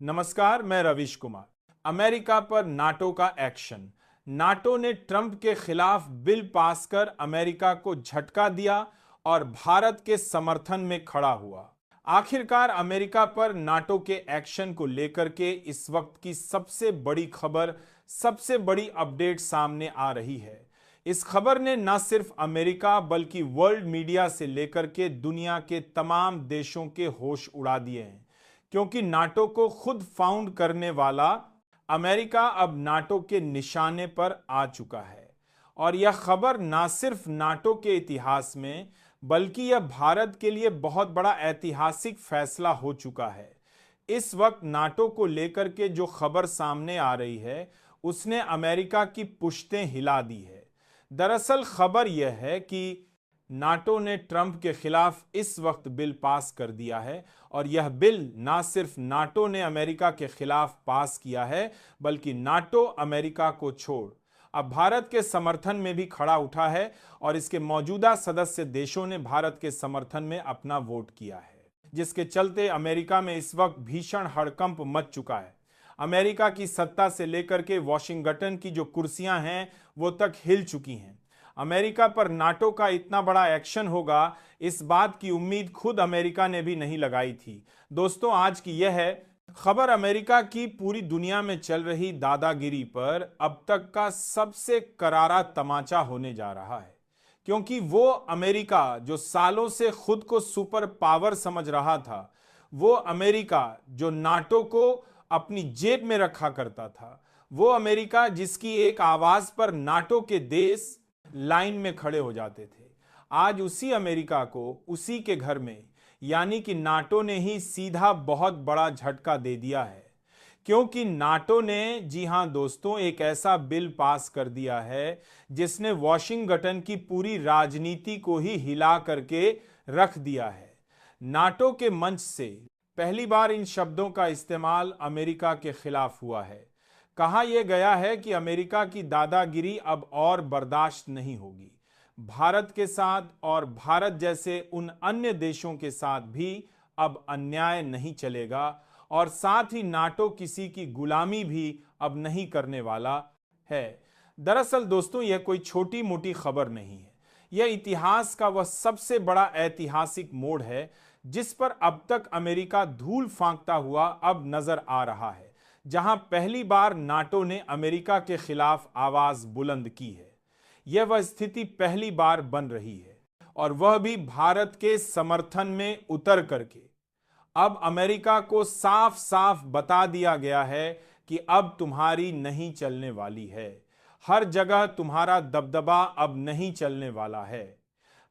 नमस्कार, मैं रविश कुमार। अमेरिका पर नाटो का एक्शन। नाटो ने ट्रंप के खिलाफ बिल पास कर अमेरिका को झटका दिया और भारत के समर्थन में खड़ा हुआ। आखिरकार अमेरिका पर नाटो के एक्शन को लेकर के इस वक्त की सबसे बड़ी खबर, सबसे बड़ी अपडेट सामने आ रही है। इस खबर ने न सिर्फ अमेरिका बल्कि वर्ल्ड मीडिया से लेकर के दुनिया के तमाम देशों के होश उड़ा दिए हैं, क्योंकि नाटो को खुद फाउंड करने वाला अमेरिका अब नाटो के निशाने पर आ चुका है। और यह खबर ना सिर्फ नाटो के इतिहास में बल्कि यह भारत के लिए बहुत बड़ा ऐतिहासिक फैसला हो चुका है। इस वक्त नाटो को लेकर के जो खबर सामने आ रही है उसने अमेरिका की पुश्तें हिला दी है। दरअसल खबर यह है कि नाटो ने ट्रंप के खिलाफ इस वक्त बिल पास कर दिया है और यह बिल ना सिर्फ नाटो ने अमेरिका के खिलाफ पास किया है बल्कि नाटो अमेरिका को छोड़ अब भारत के समर्थन में भी खड़ा उठा है और इसके मौजूदा सदस्य देशों ने भारत के समर्थन में अपना वोट किया है, जिसके चलते अमेरिका में इस वक्त भीषण हड़कंप मच चुका है। अमेरिका की सत्ता से लेकर के वॉशिंगटन की जो कुर्सियां हैं वो तक हिल चुकी हैं। अमेरिका पर नाटो का इतना बड़ा एक्शन होगा, इस बात की उम्मीद खुद अमेरिका ने भी नहीं लगाई थी। दोस्तों, आज की यह है खबर अमेरिका की पूरी दुनिया में चल रही दादागिरी पर अब तक का सबसे करारा तमाचा होने जा रहा है, क्योंकि वो अमेरिका जो सालों से खुद को सुपर पावर समझ रहा था, वो अमेरिका जो नाटो को अपनी जेब में रखा करता था, वो अमेरिका जिसकी एक आवाज पर नाटो के देश लाइन में खड़े हो जाते थे, आज उसी अमेरिका को उसी के घर में यानी कि नाटो ने ही सीधा बहुत बड़ा झटका दे दिया है। क्योंकि नाटो ने, जी हां दोस्तों, एक ऐसा बिल पास कर दिया है जिसने वॉशिंगटन की पूरी राजनीति को ही हिला करके रख दिया है। नाटो के मंच से पहली बार इन शब्दों का इस्तेमाल अमेरिका के खिलाफ हुआ है। कहा यह गया है कि अमेरिका की दादागिरी अब और बर्दाश्त नहीं होगी। भारत के साथ और भारत जैसे उन अन्य देशों के साथ भी अब अन्याय नहीं चलेगा और साथ ही नाटो किसी की गुलामी भी अब नहीं करने वाला है। दरअसल दोस्तों, यह कोई छोटी मोटी खबर नहीं है। यह इतिहास का वह सबसे बड़ा ऐतिहासिक मोड़ है जिस पर अब तक अमेरिका धूल फांकता हुआ अब नजर आ रहा है, जहां पहली बार नाटो ने अमेरिका के खिलाफ आवाज बुलंद की है। यह वह स्थिति पहली बार बन रही है और वह भी भारत के समर्थन में उतर करके। अब अमेरिका को साफ साफ बता दिया गया है कि अब तुम्हारी नहीं चलने वाली है, हर जगह तुम्हारा दबदबा अब नहीं चलने वाला है।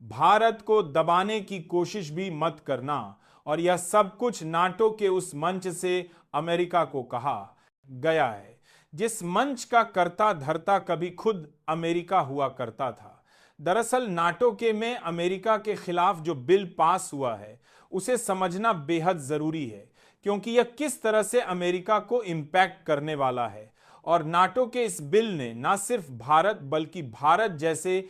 भारत को दबाने की कोशिश भी मत करना। और यह सब कुछ नाटो के उस मंच से अमेरिका को कहा गया है जिस मंच का कर्ता धर्ता कभी खुद अमेरिका हुआ करता था। दरअसल नाटो के में अमेरिका के खिलाफ जो बिल पास हुआ है उसे समझना बेहद जरूरी है, क्योंकि यह किस तरह से अमेरिका को इंपैक्ट करने वाला है। और नाटो के इस बिल ने न सिर्फ भारत बल्कि भारत जैसे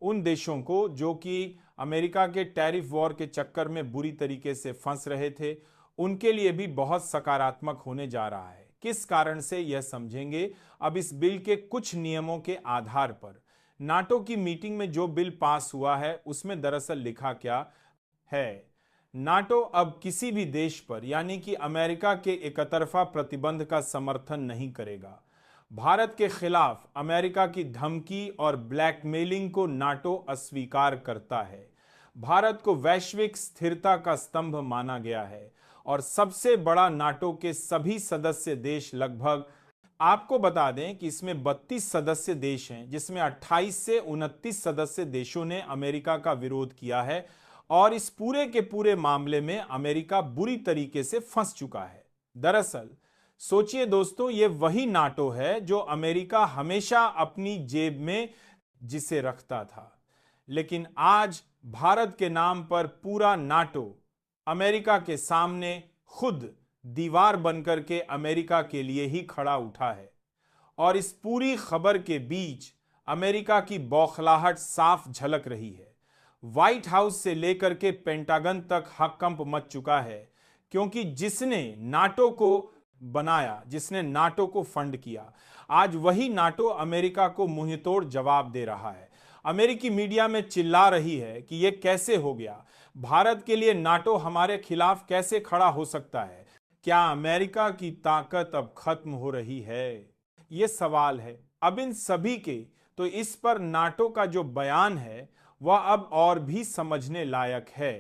उन देशों को जो कि अमेरिका के टैरिफ वॉर के चक्कर में बुरी तरीके से फंस रहे थे, उनके लिए भी बहुत सकारात्मक होने जा रहा है। किस कारण से, यह समझेंगे अब इस बिल के कुछ नियमों के आधार पर। नाटो की मीटिंग में जो बिल पास हुआ है उसमें दरअसल लिखा क्या है। नाटो अब किसी भी देश पर यानी कि अमेरिका के एकतरफा प्रतिबंध का समर्थन नहीं करेगा। भारत के खिलाफ अमेरिका की धमकी और ब्लैकमेलिंग को नाटो अस्वीकार करता है। भारत को वैश्विक स्थिरता का स्तंभ माना गया है और सबसे बड़ा नाटो के सभी सदस्य देश लगभग, आपको बता दें कि इसमें 32 सदस्य देश हैं, जिसमें 28 से 29 सदस्य देशों ने अमेरिका का विरोध किया है और इस पूरे के पूरे मामले में अमेरिका बुरी तरीके से फंस चुका है। दरअसल सोचिए दोस्तों, ये वही नाटो है जो अमेरिका हमेशा अपनी जेब में जिसे रखता था, लेकिन आज भारत के नाम पर पूरा नाटो अमेरिका के सामने खुद दीवार बनकर के अमेरिका के लिए ही खड़ा उठा है। और इस पूरी खबर के बीच अमेरिका की बौखलाहट साफ झलक रही है। व्हाइट हाउस से लेकर के पेंटागन तक हड़कंप मच चुका है, क्योंकि जिसने नाटो को बनाया जिसने नाटो को फंड किया, आज वही नाटो अमेरिका को मुंहतोड़ जवाब दे रहा है। अमेरिकी मीडिया में चिल्ला रही है कि यह कैसे हो गया, भारत के लिए नाटो हमारे खिलाफ कैसे खड़ा हो सकता है, क्या अमेरिका की ताकत अब खत्म हो रही है? ये सवाल है अब इन सभी के। तो इस पर नाटो का जो बयान है वह अब और भी समझने लायक है।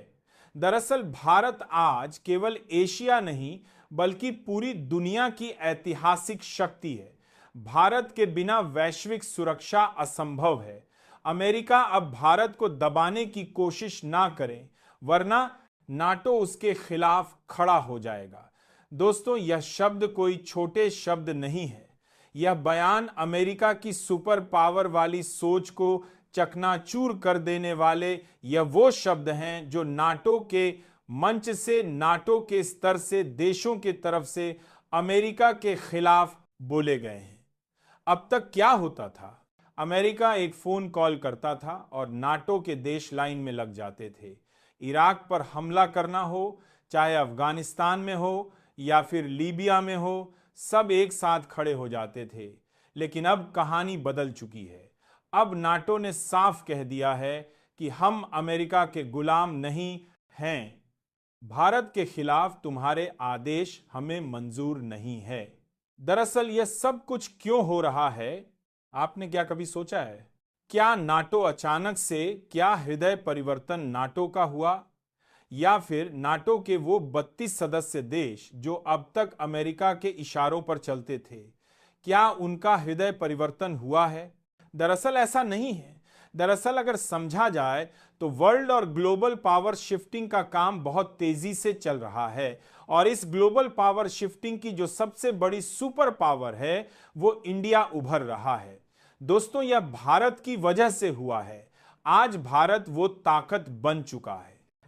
दरअसल भारत आज केवल एशिया नहीं बल्कि पूरी दुनिया की ऐतिहासिक शक्ति है। भारत के बिना वैश्विक सुरक्षा असंभव है। अमेरिका अब भारत को दबाने की कोशिश ना करे वरना नाटो उसके खिलाफ खड़ा हो जाएगा। दोस्तों, यह शब्द कोई छोटे शब्द नहीं है। यह बयान अमेरिका की सुपर पावर वाली सोच को चकनाचूर कर देने वाले यह वो शब्द हैं जो नाटो के मंच से, नाटो के स्तर से, देशों की तरफ से अमेरिका के खिलाफ बोले गए हैं। अब तक क्या होता था? अमेरिका एक फोन कॉल करता था और नाटो के देश लाइन में लग जाते थे। इराक पर हमला करना हो, चाहे अफगानिस्तान में हो या फिर लीबिया में हो, सब एक साथ खड़े हो जाते थे। लेकिन अब कहानी बदल चुकी है। अब नाटो ने साफ कह दिया है कि हम अमेरिका के गुलाम नहीं हैं। भारत के खिलाफ तुम्हारे आदेश हमें मंजूर नहीं है। दरअसल यह सब कुछ क्यों हो रहा है, आपने क्या कभी सोचा है? क्या नाटो अचानक से, क्या हृदय परिवर्तन नाटो का हुआ, या फिर नाटो के वो 32 सदस्य देश जो अब तक अमेरिका के इशारों पर चलते थे, क्या उनका हृदय परिवर्तन हुआ है? दरअसल ऐसा नहीं है। दरअसल अगर समझा जाए तो वर्ल्ड और ग्लोबल पावर शिफ्टिंग का काम बहुत तेजी से चल रहा है और इस ग्लोबल पावर शिफ्टिंग की जो सबसे बड़ी सुपर पावर है वो इंडिया उभर रहा है। दोस्तों, यह भारत की वजह से हुआ है। आज भारत वो ताकत बन चुका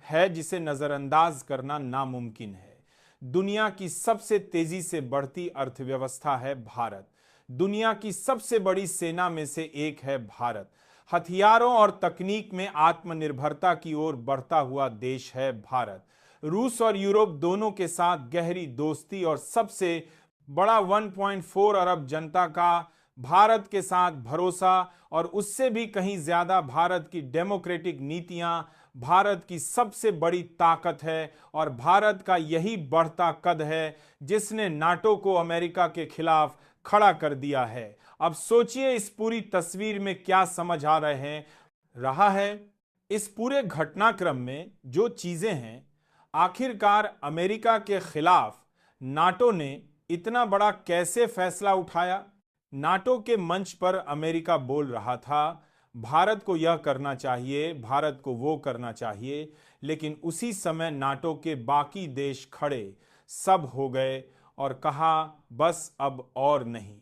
है जिसे नजरअंदाज करना नामुमकिन है। दुनिया की सबसे तेजी से बढ़ती अर्थव्यवस्था है भारत। दुनिया की सबसे बड़ी सेना में से एक है भारत। हथियारों और तकनीक में आत्मनिर्भरता की ओर बढ़ता हुआ देश है भारत। रूस और यूरोप दोनों के साथ गहरी दोस्ती और सबसे बड़ा 1.4 अरब जनता का भारत के साथ भरोसा और उससे भी कहीं ज्यादा भारत की डेमोक्रेटिक नीतियां भारत की सबसे बड़ी ताकत है और भारत का यही बढ़ता कद है जिसने नाटो को अमेरिका के खिलाफ खड़ा कर दिया है। अब सोचिए इस पूरी तस्वीर में क्या समझ आ रहा है। इस पूरे घटनाक्रम में जो चीजें हैं, आखिरकार अमेरिका के खिलाफ नाटो ने इतना बड़ा कैसे फैसला उठाया? नाटो के मंच पर अमेरिका बोल रहा था भारत को यह करना चाहिए, भारत को वो करना चाहिए, लेकिन उसी समय नाटो के बाकी देश खड़े सब हो गए और कहा बस अब और नहीं।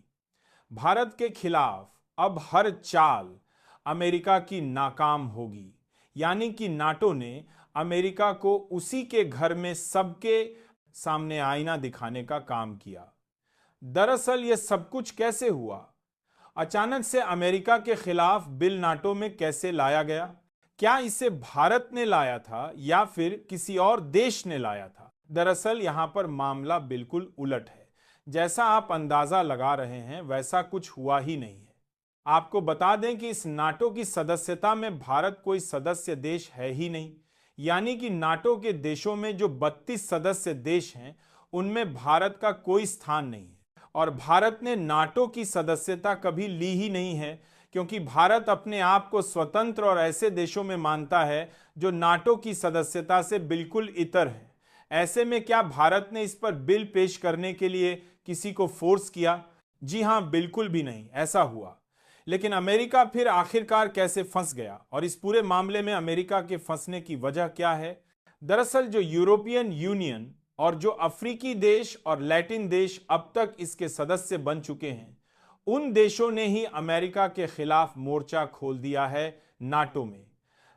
भारत के खिलाफ अब हर चाल अमेरिका की नाकाम होगी। यानी कि नाटो ने अमेरिका को उसी के घर में सबके सामने आईना दिखाने का काम किया। दरअसल यह सब कुछ कैसे हुआ? अचानक से अमेरिका के खिलाफ बिल नाटो में कैसे लाया गया? क्या इसे भारत ने लाया था या फिर किसी और देश ने लाया था? दरअसल यहां पर मामला बिल्कुल उलट है। जैसा आप अंदाजा लगा रहे हैं वैसा कुछ हुआ ही नहीं है। आपको बता दें कि इस नाटो की सदस्यता में भारत कोई सदस्य देश है ही नहीं। यानी कि नाटो के देशों में जो 32 सदस्य देश हैं उनमें भारत का कोई स्थान नहीं है और भारत ने नाटो की सदस्यता कभी ली ही नहीं है, क्योंकि भारत अपने आप को स्वतंत्र और ऐसे देशों में मानता है जो नाटो की सदस्यता से बिल्कुल इतर है। ऐसे में क्या भारत ने इस पर बिल पेश करने के लिए किसी को फोर्स किया? जी हां, बिल्कुल भी नहीं ऐसा हुआ। लेकिन अमेरिका फिर आखिरकार कैसे फंस गया और इस पूरे मामले में अमेरिका के फंसने की वजह क्या है? दरअसल जो यूरोपियन यूनियन और जो अफ्रीकी देश और लैटिन देश अब तक इसके सदस्य बन चुके हैं, उन देशों ने ही अमेरिका के खिलाफ मोर्चा खोल दिया है नाटो में।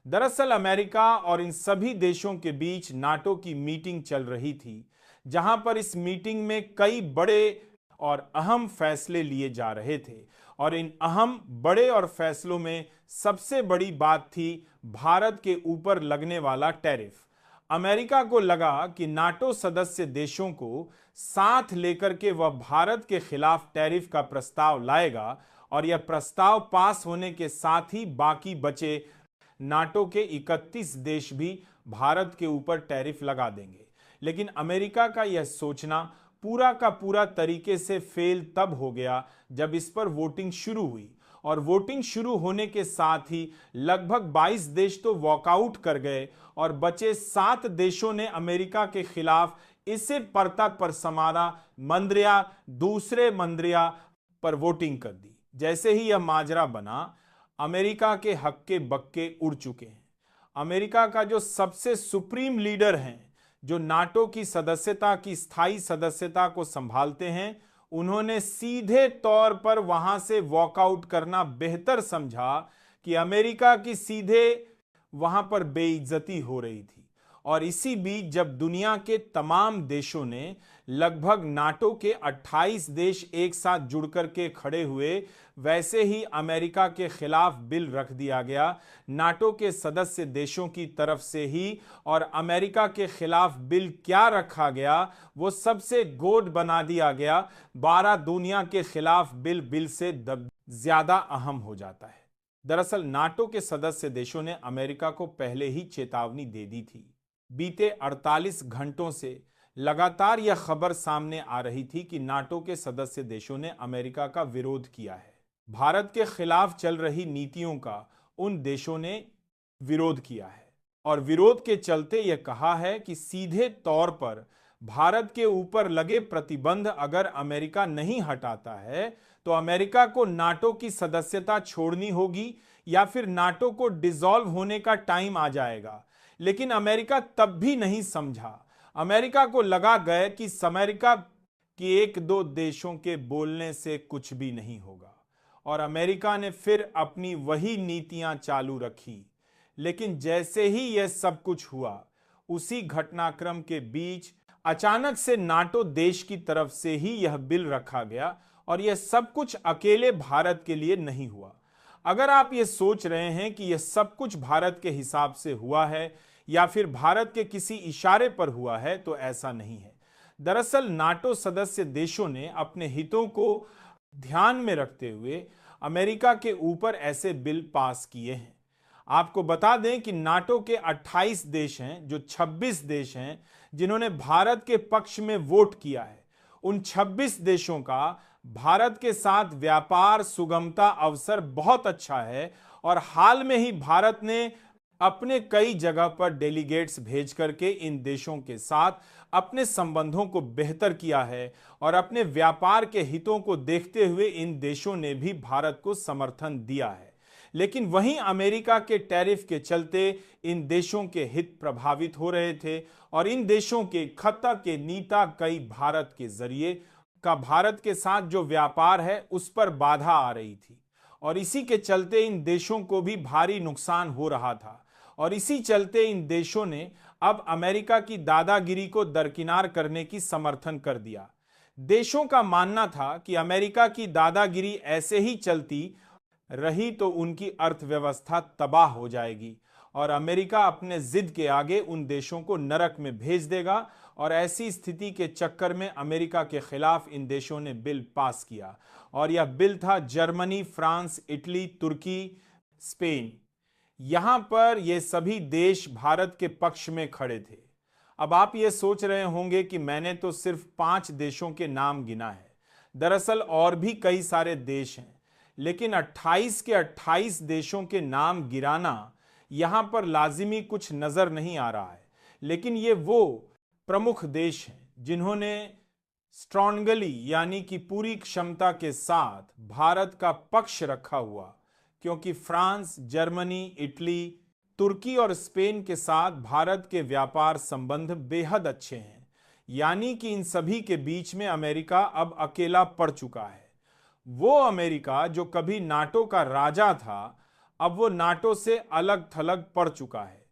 दरअसल अमेरिका और इन सभी देशों के बीच नाटो की मीटिंग चल रही थी, जहां पर इस मीटिंग में कई बड़े और अहम फैसले लिए जा रहे थे और इन अहम बड़े और फैसलों में सबसे बड़ी बात थी भारत के ऊपर लगने वाला टैरिफ। अमेरिका को लगा कि नाटो सदस्य देशों को साथ लेकर के वह भारत के खिलाफ टैरिफ का प्रस्ताव लाएगा और यह प्रस्ताव पास होने के साथ ही बाकी बचे नाटो के 31 देश भी भारत के ऊपर टैरिफ लगा देंगे। लेकिन अमेरिका का यह सोचना पूरा का पूरा तरीके से फेल तब हो गया जब इस पर वोटिंग शुरू हुई, और वोटिंग शुरू होने के साथ ही लगभग 22 देश तो वॉकआउट कर गए और बचे 7 देशों ने अमेरिका के खिलाफ इसे परता पर समारा मंद्रिया दूसरे मंद्रिया पर वोटिंग कर दी। जैसे ही यह माजरा बना, अमेरिका के हक्के बक्के उड़ चुके हैं। अमेरिका का जो सबसे सुप्रीम लीडर हैं, जो नाटो की सदस्यता की स्थायी सदस्यता को संभालते हैं, उन्होंने सीधे तौर पर वहां से वॉकआउट करना बेहतर समझा कि अमेरिका की सीधे वहां पर बेइज्जती हो रही थी। और इसी बीच जब दुनिया के तमाम देशों ने, लगभग नाटो के 28 देश एक साथ जुड़कर के खड़े हुए, वैसे ही अमेरिका के खिलाफ बिल रख दिया गया नाटो के सदस्य देशों की तरफ से ही। और अमेरिका के खिलाफ बिल क्या रखा गया, वो सबसे गोड बना दिया गया। 12 दुनिया के खिलाफ बिल से ज्यादा अहम हो जाता है। दरअसल नाटो के सदस्य देशों ने अमेरिका को पहले ही चेतावनी दे दी थी। बीते 48 घंटों से लगातार यह खबर सामने आ रही थी कि नाटो के सदस्य देशों ने अमेरिका का विरोध किया है। भारत के खिलाफ चल रही नीतियों का उन देशों ने विरोध किया है और विरोध के चलते यह कहा है कि सीधे तौर पर भारत के ऊपर लगे प्रतिबंध अगर अमेरिका नहीं हटाता है तो अमेरिका को नाटो की सदस्यता छोड़नी होगी या फिर नाटो को डिसॉल्व होने का टाइम आ जाएगा। लेकिन अमेरिका तब भी नहीं समझा। अमेरिका को लगा गया कि अमेरिका की 1-2 देशों के बोलने से कुछ भी नहीं होगा और अमेरिका ने फिर अपनी वही नीतियां चालू रखी। लेकिन जैसे ही यह सब कुछ हुआ, उसी घटनाक्रम के बीच अचानक से नाटो देश की तरफ से ही यह बिल रखा गया और यह सब कुछ अकेले भारत के लिए नहीं हुआ। अगर आप ये सोच रहे हैं कि यह सब कुछ भारत के हिसाब से हुआ है या फिर भारत के किसी इशारे पर हुआ है, तो ऐसा नहीं है। दरअसल नाटो सदस्य देशों ने अपने हितों को ध्यान में रखते हुए अमेरिका के ऊपर ऐसे बिल पास किए हैं। आपको बता दें कि नाटो के 28 देश हैं, जो 26 देश हैं जिन्होंने भारत के पक्ष में वोट किया है। उन 26 देशों का भारत के साथ व्यापार सुगमता अवसर बहुत अच्छा है और हाल में ही भारत ने अपने कई जगह पर डेलीगेट्स भेज करके इन देशों के साथ अपने संबंधों को बेहतर किया है और अपने व्यापार के हितों को देखते हुए इन देशों ने भी भारत को समर्थन दिया है। लेकिन वहीं अमेरिका के टैरिफ के चलते इन देशों के हित प्रभावित हो रहे थे और इन देशों के खता के नीता कई भारत के जरिए का भारत के साथ जो व्यापार है उस पर बाधा आ रही थी और इसी के चलते इन देशों को भी भारी नुकसान हो रहा था। और इसी चलते इन देशों ने अब अमेरिका की दादागिरी को दरकिनार करने की समर्थन कर दिया। देशों का मानना था कि अमेरिका की दादागिरी ऐसे ही चलती रही तो उनकी अर्थव्यवस्था तबाह हो जाएगी और अमेरिका अपने जिद के आगे उन देशों को नरक में भेज देगा। और ऐसी स्थिति के चक्कर में अमेरिका के खिलाफ इन देशों ने बिल पास किया और यह बिल था जर्मनी, फ्रांस, इटली, तुर्की, स्पेन। यहां पर ये सभी देश भारत के पक्ष में खड़े थे। अब आप ये सोच रहे होंगे कि मैंने तो सिर्फ 5 देशों के नाम गिना है। दरअसल और भी कई सारे देश हैं, लेकिन 28 के 28 देशों के नाम गिराना यहां पर लाजिमी कुछ नजर नहीं आ रहा है। लेकिन ये वो प्रमुख देश हैं जिन्होंने स्ट्रॉन्गली यानी कि पूरी क्षमता के साथ भारत का पक्ष रखा हुआ, क्योंकि फ्रांस, जर्मनी, इटली, तुर्की और स्पेन के साथ भारत के व्यापार संबंध बेहद अच्छे हैं। यानी कि इन सभी के बीच में अमेरिका अब अकेला पड़ चुका है। वो अमेरिका जो कभी नाटो का राजा था, अब वो नाटो से अलग थलग पड़ चुका है।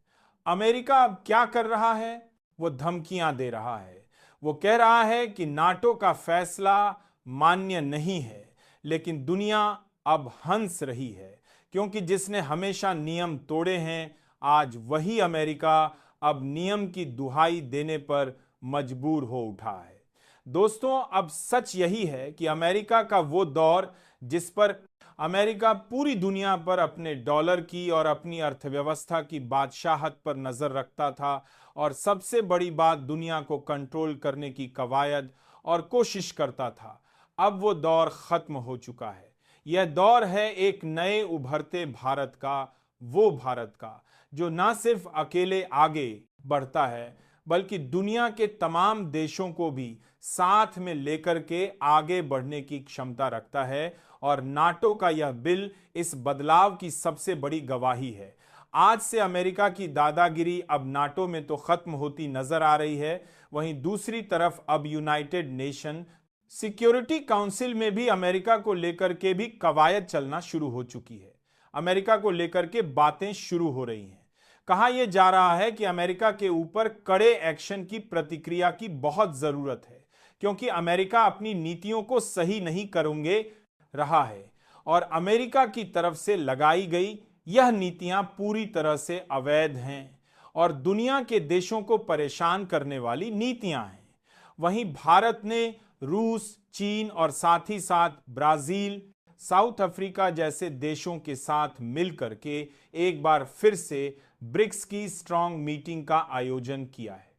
अमेरिका अब क्या कर रहा है? वो धमकियां दे रहा है। वो कह रहा है कि नाटो का फैसला मान्य नहीं है, लेकिन दुनिया अब हंस रही है, क्योंकि जिसने हमेशा नियम तोड़े हैं, आज वही अमेरिका अब नियम की दुहाई देने पर मजबूर हो उठा है। दोस्तों, अब सच यही है कि अमेरिका का वो दौर जिस पर अमेरिका पूरी दुनिया पर अपने डॉलर की और अपनी अर्थव्यवस्था की बादशाहत पर नजर रखता था और सबसे बड़ी बात दुनिया को कंट्रोल करने की कवायद और कोशिश करता था, अब वो दौर खत्म हो चुका है। यह दौर है एक नए उभरते भारत का, वो भारत का जो ना सिर्फ अकेले आगे बढ़ता है बल्कि दुनिया के तमाम देशों को भी साथ में लेकर के आगे बढ़ने की क्षमता रखता है। और नाटो का यह बिल इस बदलाव की सबसे बड़ी गवाही है। आज से अमेरिका की दादागिरी अब नाटो में तो खत्म होती नजर आ रही है, वहीं दूसरी तरफ अब यूनाइटेड नेशन सिक्योरिटी काउंसिल में भी अमेरिका को लेकर के भी कवायद चलना शुरू हो चुकी है। अमेरिका को लेकर के बातें शुरू हो रही हैं। कहा यह जा रहा है कि अमेरिका के ऊपर कड़े एक्शन की प्रतिक्रिया की बहुत जरूरत है, क्योंकि अमेरिका अपनी नीतियों को सही नहीं करेंगे रहा है और अमेरिका की तरफ से लगाई गई यह नीतियां पूरी तरह से अवैध हैं और दुनिया के देशों को परेशान करने वाली नीतियां हैं। वहीं भारत ने रूस, चीन और साथ ही साथ ब्राजील, साउथ अफ्रीका जैसे देशों के साथ मिलकर के एक बार फिर से ब्रिक्स की स्ट्रांग मीटिंग का आयोजन किया है।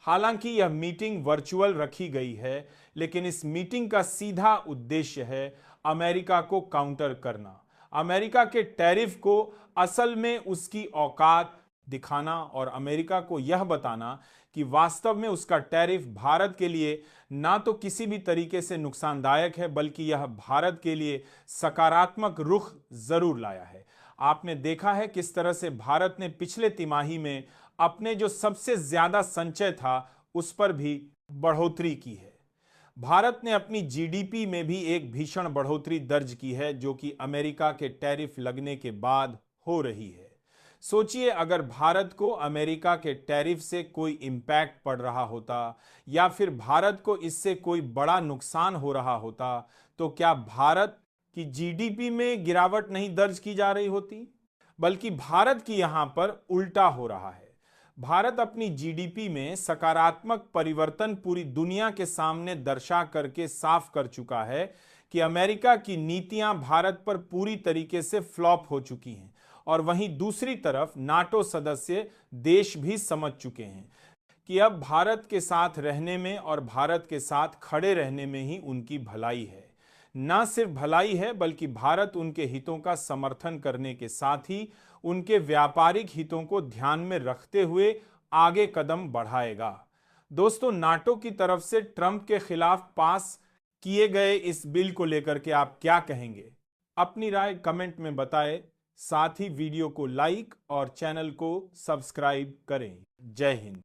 हालांकि यह मीटिंग वर्चुअल रखी गई है, लेकिन इस मीटिंग का सीधा उद्देश्य है अमेरिका को काउंटर करना, अमेरिका के टैरिफ को असल में उसकी औकात दिखाना और अमेरिका को यह बताना कि वास्तव में उसका टैरिफ भारत के लिए ना तो किसी भी तरीके से नुकसानदायक है, बल्कि यह भारत के लिए सकारात्मक रुख जरूर लाया है। आपने देखा है किस तरह से भारत ने पिछले तिमाही में अपने जो सबसे ज्यादा संचय था उस पर भी बढ़ोतरी की है। भारत ने अपनी जीडीपी में भी एक भीषण बढ़ोतरी दर्ज की है, जो कि अमेरिका के टैरिफ लगने के बाद हो रही है। सोचिए, अगर भारत को अमेरिका के टैरिफ से कोई इंपैक्ट पड़ रहा होता या फिर भारत को इससे कोई बड़ा नुकसान हो रहा होता, तो क्या भारत की जीडीपी में गिरावट नहीं दर्ज की जा रही होती? बल्कि भारत की यहां पर उल्टा हो रहा है। भारत अपनी जीडीपी में सकारात्मक परिवर्तन पूरी दुनिया के सामने दर्शा करके साफ कर चुका है कि अमेरिका की नीतियां भारत पर पूरी तरीके से फ्लॉप हो चुकी हैं और वहीं दूसरी तरफ नाटो सदस्य देश भी समझ चुके हैं कि अब भारत के साथ रहने में और भारत के साथ खड़े रहने में ही उनकी भलाई है। न सिर्फ भलाई है बल्कि भारत उनके हितों का समर्थन करने के साथ ही उनके व्यापारिक हितों को ध्यान में रखते हुए आगे कदम बढ़ाएगा। दोस्तों, नाटो की तरफ से ट्रंप के खिलाफ पास किए गए इस बिल को लेकर के आप क्या कहेंगे? अपनी राय कमेंट में बताएं। साथ ही वीडियो को लाइक और चैनल को सब्सक्राइब करें। जय हिंद।